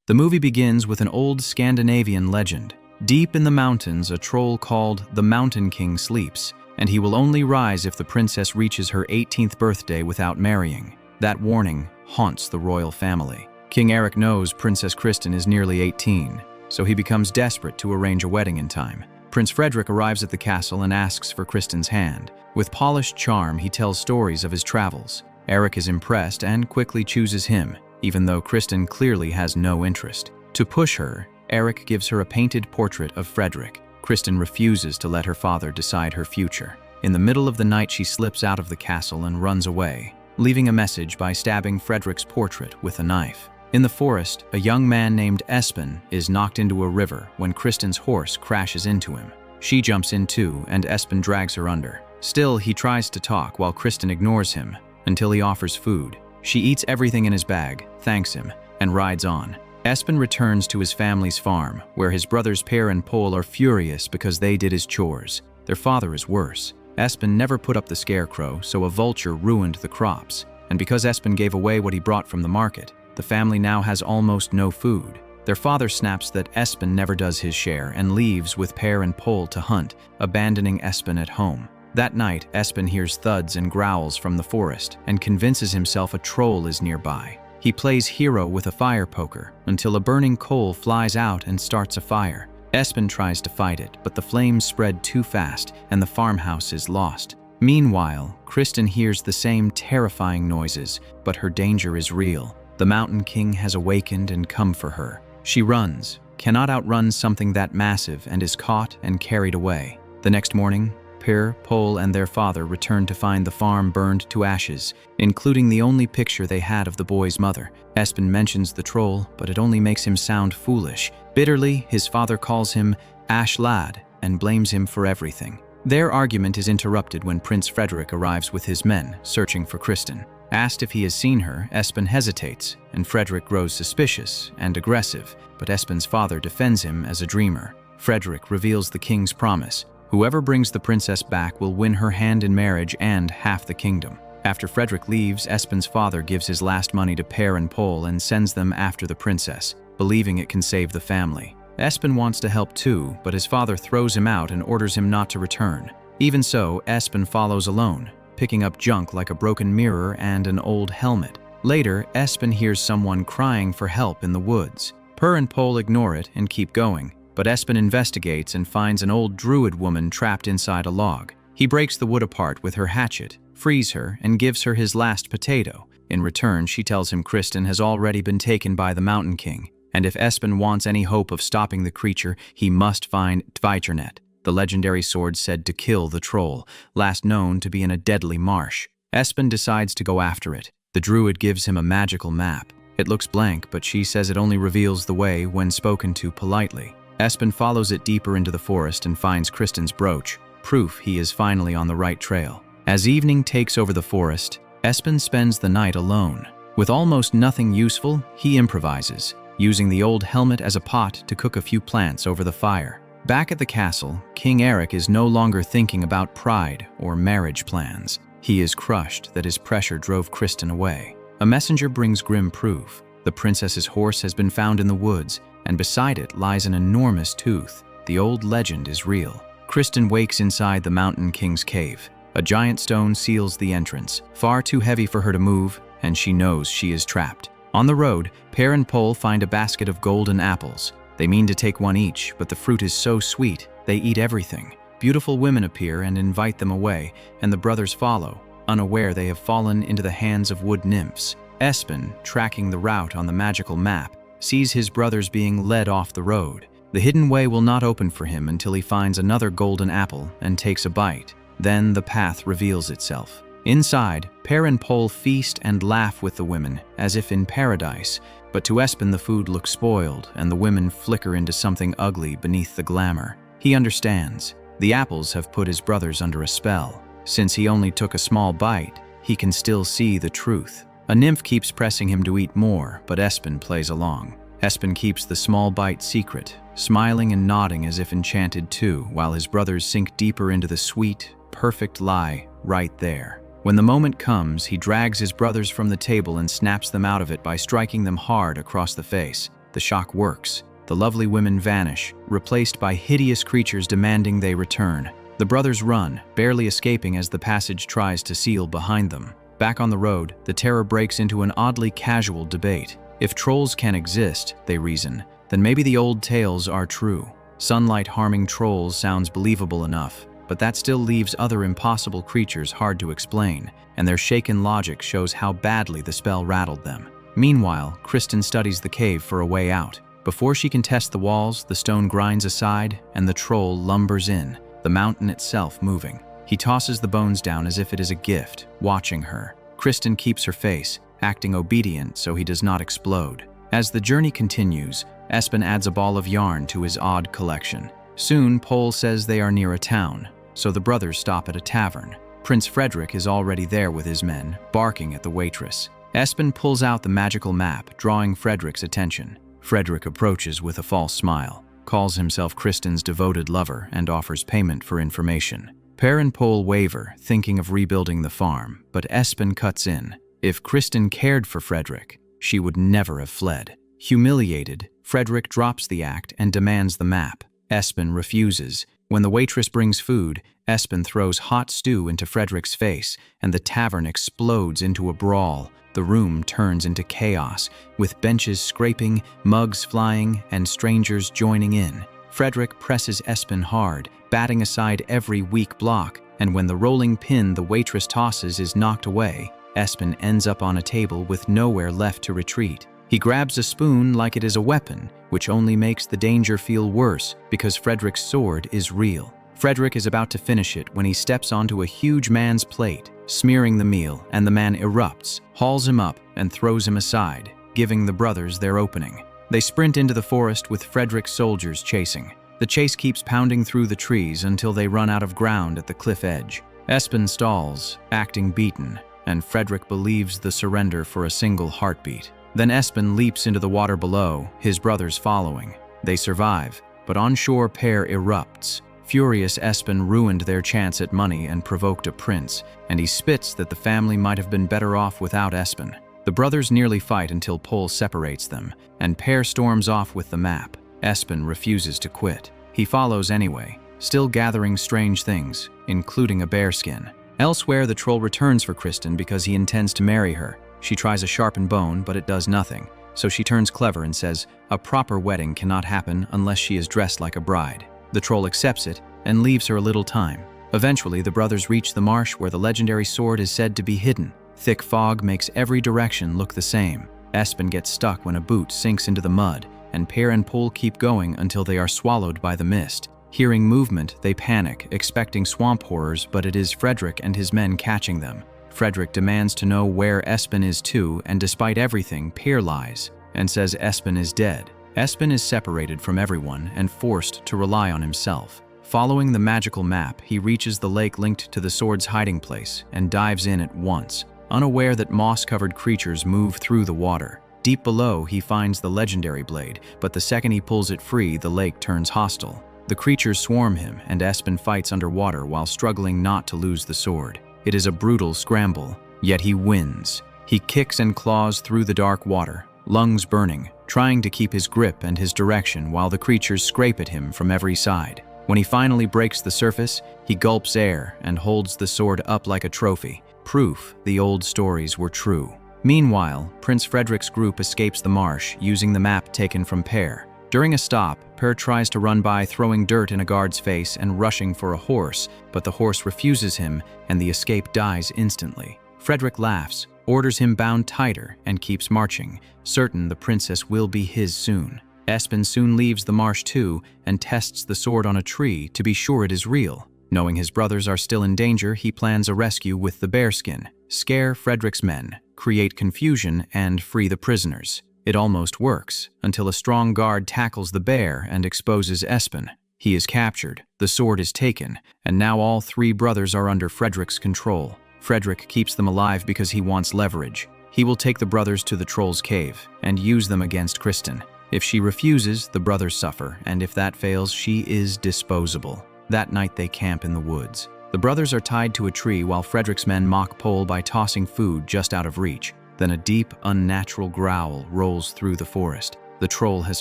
The movie begins with an old Scandinavian legend. Deep in the mountains, a troll called the Mountain King sleeps, and he will only rise if the princess reaches her 18th birthday without marrying. That warning haunts the royal family. King Eric knows Princess Kristen is nearly 18, so he becomes desperate to arrange a wedding in time. Prince Frederick arrives at the castle and asks for Kristen's hand. With polished charm, he tells stories of his travels. Eric is impressed and quickly chooses him, even though Kristen clearly has no interest. To push her, Eric gives her a painted portrait of Frederick. Kristen refuses to let her father decide her future. In the middle of the night, she slips out of the castle and runs away, leaving a message by stabbing Frederick's portrait with a knife. In the forest, a young man named Espen is knocked into a river when Kristen's horse crashes into him. She jumps in too, and Espen drags her under. Still, he tries to talk while Kristen ignores him until he offers food. She eats everything in his bag, thanks him, and rides on. Espen returns to his family's farm, where his brothers Per and Pål are furious because they did his chores. Their father is worse. Espen never put up the scarecrow, so a vulture ruined the crops. And because Espen gave away what he brought from the market, the family now has almost no food. Their father snaps that Espen never does his share and leaves with Per and Pål to hunt, abandoning Espen at home. That night, Espen hears thuds and growls from the forest and convinces himself a troll is nearby. He plays hero with a fire poker until a burning coal flies out and starts a fire. Espen tries to fight it, but the flames spread too fast and the farmhouse is lost. Meanwhile, Kristen hears the same terrifying noises, but her danger is real. The Mountain King has awakened and come for her. She runs, cannot outrun something that massive, and is caught and carried away. The next morning, Per, Pål, and their father return to find the farm burned to ashes, including the only picture they had of the boy's mother. Espen mentions the troll, but it only makes him sound foolish. Bitterly, his father calls him Ash Lad and blames him for everything. Their argument is interrupted when Prince Frederick arrives with his men, searching for Kristen. Asked if he has seen her, Espen hesitates, and Frederick grows suspicious and aggressive, but Espen's father defends him as a dreamer. Frederick reveals the king's promise. Whoever brings the princess back will win her hand in marriage and half the kingdom. After Frederick leaves, Espen's father gives his last money to Per and Pål and sends them after the princess, believing it can save the family. Espen wants to help too, but his father throws him out and orders him not to return. Even so, Espen follows alone, picking up junk like a broken mirror and an old helmet. Later, Espen hears someone crying for help in the woods. Per and Pål ignore it and keep going, but Espen investigates and finds an old druid woman trapped inside a log. He breaks the wood apart with her hatchet, frees her, and gives her his last potato. In return, she tells him Kristen has already been taken by the Mountain King, and if Espen wants any hope of stopping the creature, he must find Tveitrnet, the legendary sword said to kill the troll, last known to be in a deadly marsh. Espen decides to go after it. The druid gives him a magical map. It looks blank, but she says it only reveals the way when spoken to politely. Espen follows it deeper into the forest and finds Kristen's brooch, proof he is finally on the right trail. As evening takes over the forest, Espen spends the night alone. With almost nothing useful, he improvises, using the old helmet as a pot to cook a few plants over the fire. Back at the castle, King Eric is no longer thinking about pride or marriage plans. He is crushed that his pressure drove Kristen away. A messenger brings grim proof. The princess's horse has been found in the woods, and beside it lies an enormous tooth. The old legend is real. Kristen wakes inside the Mountain King's cave. A giant stone seals the entrance, far too heavy for her to move, and she knows she is trapped. On the road, Per and Pål find a basket of golden apples. They mean to take one each, but the fruit is so sweet, they eat everything. Beautiful women appear and invite them away, and the brothers follow, unaware they have fallen into the hands of wood nymphs. Espen, tracking the route on the magical map, sees his brothers being led off the road. The hidden way will not open for him until he finds another golden apple and takes a bite. Then the path reveals itself. Inside, Per and Pål feast and laugh with the women, as if in paradise, but to Espen the food looks spoiled and the women flicker into something ugly beneath the glamour. He understands. The apples have put his brothers under a spell. Since he only took a small bite, he can still see the truth. A nymph keeps pressing him to eat more, but Espen plays along. Espen keeps the small bite secret, smiling and nodding as if enchanted too, while his brothers sink deeper into the sweet, perfect lie right there. When the moment comes, he drags his brothers from the table and snaps them out of it by striking them hard across the face. The shock works. The lovely women vanish, replaced by hideous creatures demanding they return. The brothers run, barely escaping as the passage tries to seal behind them. Back on the road, the terror breaks into an oddly casual debate. If trolls can exist, they reason, then maybe the old tales are true. Sunlight-harming trolls sounds believable enough, but that still leaves other impossible creatures hard to explain, and their shaken logic shows how badly the spell rattled them. Meanwhile, Kristen studies the cave for a way out. Before she can test the walls, the stone grinds aside, and the troll lumbers in, the mountain itself moving. He tosses the bones down as if it is a gift, watching her. Kristen keeps her face, acting obedient so he does not explode. As the journey continues, Espen adds a ball of yarn to his odd collection. Soon, Pole says they are near a town, so the brothers stop at a tavern. Prince Frederick is already there with his men, barking at the waitress. Espen pulls out the magical map, drawing Frederick's attention. Frederick approaches with a false smile, calls himself Kristen's devoted lover, and offers payment for information. Per and Pole waver, thinking of rebuilding the farm, but Espen cuts in. If Kristen cared for Frederick, she would never have fled. Humiliated, Frederick drops the act and demands the map. Espen refuses. When the waitress brings food, Espen throws hot stew into Frederick's face, and the tavern explodes into a brawl. The room turns into chaos, with benches scraping, mugs flying, and strangers joining in. Frederick presses Espen hard, batting aside every weak block, and when the rolling pin the waitress tosses is knocked away, Espen ends up on a table with nowhere left to retreat. He grabs a spoon like it is a weapon, which only makes the danger feel worse because Frederick's sword is real. Frederick is about to finish it when he steps onto a huge man's plate, smearing the meal, and the man erupts, hauls him up, and throws him aside, giving the brothers their opening. They sprint into the forest with Frederick's soldiers chasing. The chase keeps pounding through the trees until they run out of ground at the cliff edge. Espen stalls, acting beaten, and Frederick believes the surrender for a single heartbeat. Then Espen leaps into the water below, his brothers following. They survive, but on shore Per erupts. Furious, Espen ruined their chance at money and provoked a prince, and he spits that the family might have been better off without Espen. The brothers nearly fight until Pole separates them, and Per storms off with the map. Espen refuses to quit. He follows anyway, still gathering strange things, including a bearskin. Elsewhere, the troll returns for Kristen because he intends to marry her. She tries a sharpened bone, but it does nothing, so she turns clever and says a proper wedding cannot happen unless she is dressed like a bride. The troll accepts it and leaves her a little time. Eventually, the brothers reach the marsh where the legendary sword is said to be hidden. Thick fog makes every direction look the same. Espen gets stuck when a boot sinks into the mud, and Per and Pole keep going until they are swallowed by the mist. Hearing movement, they panic, expecting swamp horrors, but it is Frederick and his men catching them. Frederick demands to know where Espen is too, and despite everything, Per lies and says Espen is dead. Espen is separated from everyone and forced to rely on himself. Following the magical map, he reaches the lake linked to the sword's hiding place and dives in at once, unaware that moss-covered creatures move through the water. Deep below, he finds the legendary blade, but the second he pulls it free, the lake turns hostile. The creatures swarm him, and Espen fights underwater while struggling not to lose the sword. It is a brutal scramble, yet he wins. He kicks and claws through the dark water, lungs burning, trying to keep his grip and his direction while the creatures scrape at him from every side. When he finally breaks the surface, he gulps air and holds the sword up like a trophy, proof the old stories were true. Meanwhile, Prince Frederick's group escapes the marsh using the map taken from Per. During a stop, Per tries to run by throwing dirt in a guard's face and rushing for a horse, but the horse refuses him and the escape dies instantly. Frederick laughs, orders him bound tighter, and keeps marching, certain the princess will be his soon. Espen soon leaves the marsh too and tests the sword on a tree to be sure it is real. Knowing his brothers are still in danger, he plans a rescue with the bearskin, scare Frederick's men, create confusion, and free the prisoners. It almost works, until a strong guard tackles the bear and exposes Espen. He is captured, the sword is taken, and now all three brothers are under Frederick's control. Frederick keeps them alive because he wants leverage. He will take the brothers to the troll's cave and use them against Kristen. If she refuses, the brothers suffer, and if that fails, she is disposable. That night they camp in the woods. The brothers are tied to a tree while Frederick's men mock Pole by tossing food just out of reach. Then a deep, unnatural growl rolls through the forest. The troll has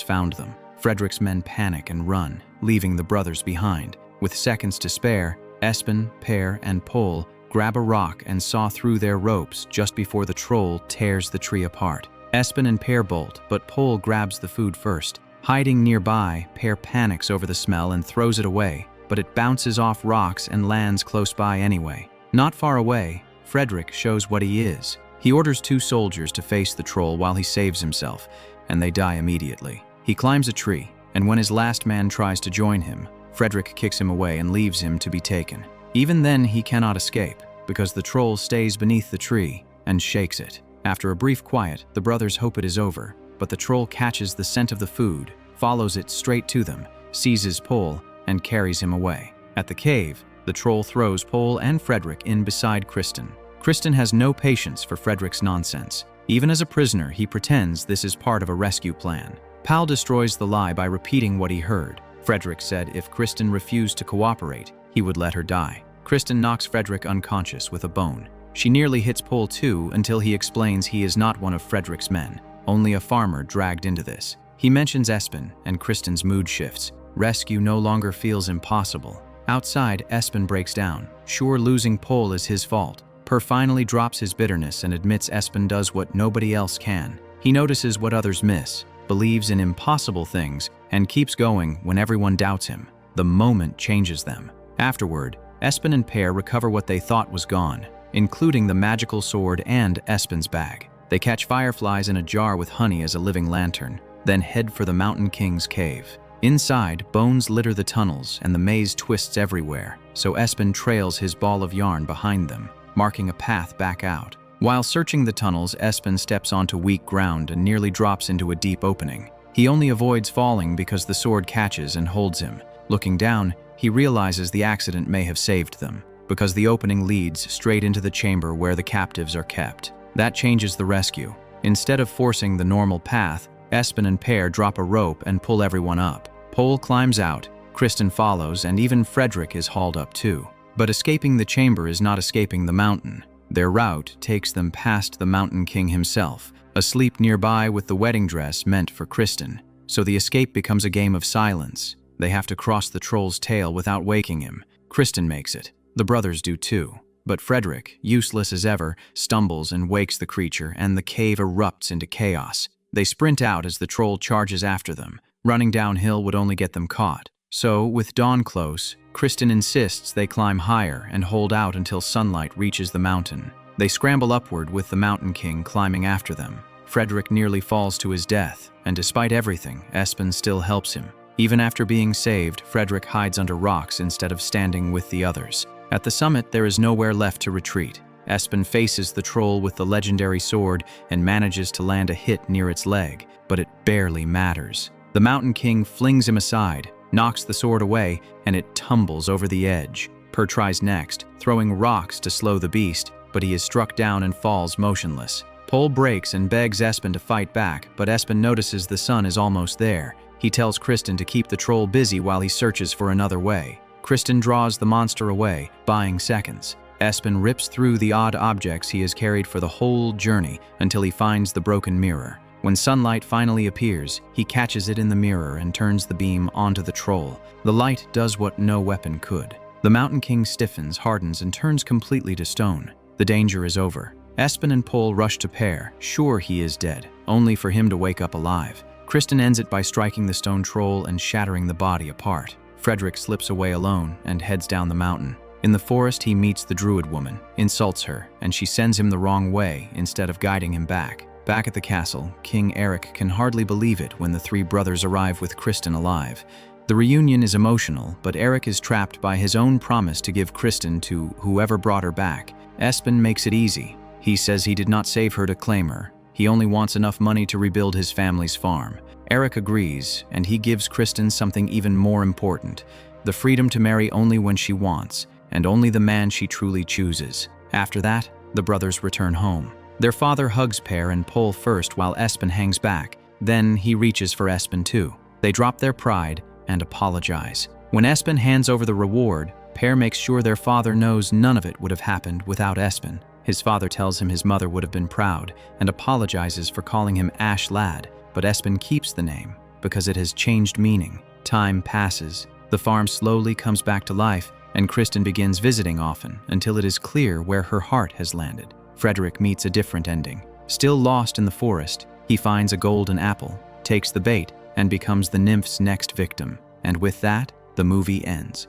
found them. Frederick's men panic and run, leaving the brothers behind. With seconds to spare, Espen, Per, and Pol grab a rock and saw through their ropes just before the troll tears the tree apart. Espen and Per bolt, but Pol grabs the food first. Hiding nearby, Per panics over the smell and throws it away, but it bounces off rocks and lands close by anyway. Not far away, Frederick shows what he is. He orders 2 soldiers to face the troll while he saves himself, and they die immediately. He climbs a tree, and when his last man tries to join him, Frederick kicks him away and leaves him to be taken. Even then, he cannot escape, because the troll stays beneath the tree and shakes it. After a brief quiet, the brothers hope it is over, but the troll catches the scent of the food, follows it straight to them, seizes Pol, and carries him away. At the cave, the troll throws Pol and Frederick in beside Kristen. Kristen has no patience for Frederick's nonsense. Even as a prisoner, he pretends this is part of a rescue plan. Pal destroys the lie by repeating what he heard. Frederick said if Kristen refused to cooperate, he would let her die. Kristen knocks Frederick unconscious with a bone. She nearly hits Pol too until he explains he is not one of Frederick's men, only a farmer dragged into this. He mentions Espen, and Kristen's mood shifts. Rescue no longer feels impossible. Outside, Espen breaks down, sure losing Pol is his fault. Per finally drops his bitterness and admits Espen does what nobody else can. He notices what others miss, believes in impossible things, and keeps going when everyone doubts him. The moment changes them. Afterward, Espen and Per recover what they thought was gone, including the magical sword and Espen's bag. They catch fireflies in a jar with honey as a living lantern, then head for the Mountain King's cave. Inside, bones litter the tunnels and the maze twists everywhere, so Espen trails his ball of yarn behind them, marking a path back out. While searching the tunnels, Espen steps onto weak ground and nearly drops into a deep opening. He only avoids falling because the sword catches and holds him. Looking down, he realizes the accident may have saved them, because the opening leads straight into the chamber where the captives are kept. That changes the rescue. Instead of forcing the normal path, Espen and Per drop a rope and pull everyone up. Pol climbs out, Kristen follows, and even Frederick is hauled up too. But escaping the chamber is not escaping the mountain. Their route takes them past the Mountain King himself, asleep nearby with the wedding dress meant for Kristen. So the escape becomes a game of silence. They have to cross the troll's tail without waking him. Kristen makes it. The brothers do too. But Frederick, useless as ever, stumbles and wakes the creature, and the cave erupts into chaos. They sprint out as the troll charges after them. Running downhill would only get them caught. So, with dawn close, Kristen insists they climb higher and hold out until sunlight reaches the mountain. They scramble upward with the Mountain King climbing after them. Frederick nearly falls to his death, and despite everything, Espen still helps him. Even after being saved, Frederick hides under rocks instead of standing with the others. At the summit, there is nowhere left to retreat. Espen faces the troll with the legendary sword and manages to land a hit near its leg, but it barely matters. The Mountain King flings him aside, knocks the sword away, and it tumbles over the edge. Per tries next, throwing rocks to slow the beast, but he is struck down and falls motionless. Pol breaks and begs Espen to fight back, but Espen notices the sun is almost there. He tells Kristen to keep the troll busy while he searches for another way. Kristen draws the monster away, buying seconds. Espen rips through the odd objects he has carried for the whole journey until he finds the broken mirror. When sunlight finally appears, he catches it in the mirror and turns the beam onto the troll. The light does what no weapon could. The Mountain King stiffens, hardens, and turns completely to stone. The danger is over. Espen and Pol rush to Per, sure he is dead, only for him to wake up alive. Kristen ends it by striking the stone troll and shattering the body apart. Frederick slips away alone and heads down the mountain. In the forest, he meets the druid woman, insults her, and she sends him the wrong way instead of guiding him back. Back at the castle, King Eric can hardly believe it when the 3 brothers arrive with Kristen alive. The reunion is emotional, but Eric is trapped by his own promise to give Kristen to whoever brought her back. Espen makes it easy. He says he did not save her to claim her. He only wants enough money to rebuild his family's farm. Eric agrees, and he gives Kristen something even more important: the freedom to marry only when she wants, and only the man she truly chooses. After that, the brothers return home. Their father hugs Per and Pol first while Espen hangs back. Then he reaches for Espen too. They drop their pride and apologize. When Espen hands over the reward, Per makes sure their father knows none of it would have happened without Espen. His father tells him his mother would have been proud and apologizes for calling him Ash Lad. but Espen keeps the name because it has changed meaning. Time passes, the farm slowly comes back to life, and Kristen begins visiting often until it is clear where her heart has landed. Frederick meets a different ending. Still lost in the forest, he finds a golden apple, takes the bait, and becomes the nymph's next victim. And with that, the movie ends.